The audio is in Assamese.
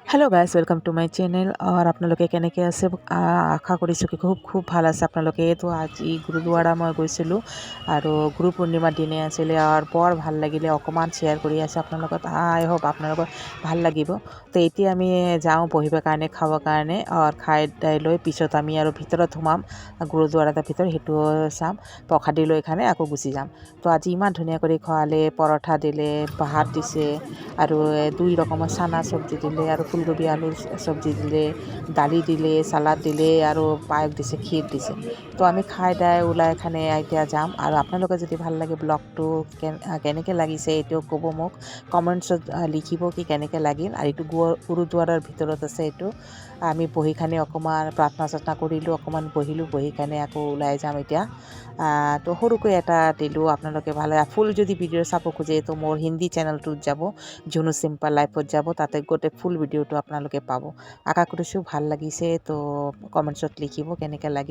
hello' guys welcome to my channel আপোনালোকে কেনেকৈ আছে আশা কৰিছোঁ কি খুব ভাল আছে আপোনালোকে তো আজি গুৰুদ্বাৰা মই গৈছিলোঁ আৰু গুৰু পূৰ্ণিমাৰ দিনে আছিলে আৰু বৰ ভাল লাগিলে অকণমান শ্বেয়াৰ কৰি আছে আপোনাৰ লগত আই হোপ আপোনালোকৰ ভাল লাগিব তো এতিয়া আমি যাওঁ বহিবৰ কাৰণে খাবৰ কাৰণে খাই দাই লৈ পিছত আমি আৰু ভিতৰত সোমাম গুৰুদ্বাৰাৰ ভিতৰত সেইটো চাম প্ৰসাদী লৈ খানে আকৌ গুচি যাম তো আজি ইমান ধুনীয়া কৰি খোৱালে পৰঠা দিলে ভাত দিছে আৰু 2 ৰকমৰ চানা চব্জি দিলে আৰু ফুলকবি আলুৰ চব্জি দিলে দালি দিলে চালাড দিলে আৰু পায়স দিছে ক্ষীৰ দিছে তো আমি খাই দাই ওলাই খানে এতিয়া যাম আৰু আপোনালোকে যদি ভাল লাগে ব্লগটো কেনেকৈ লাগিছে এইটো ক'ব মোক কমেণ্টছত লিখিব কি কেনেকৈ লাগিল আৰু এইটো গুৰুদ্বাৰাৰ ভিতৰত আছে এইটো আমি বহি খানে অকণমান প্ৰাৰ্থনা কৰিলোঁ অকণমান বহি খানে আকৌ ওলাই যাম এতিয়া তো সৰুকৈ এটা দিলোঁ আপোনালোকে ভালে ফুল যদি ভিডিঅ' চাব খোজে তো মোৰ হিন্দী চেনেলটোত যাব জুনু চিম্পল লাইফত যাব তাতে গোটেই ফুল ভিডিঅ'টো আপোনালোকে পাব আশা কৰিছোঁ ভাল লাগিছে তো কমেণ্টছত লিখিব কেনেকৈ লাগে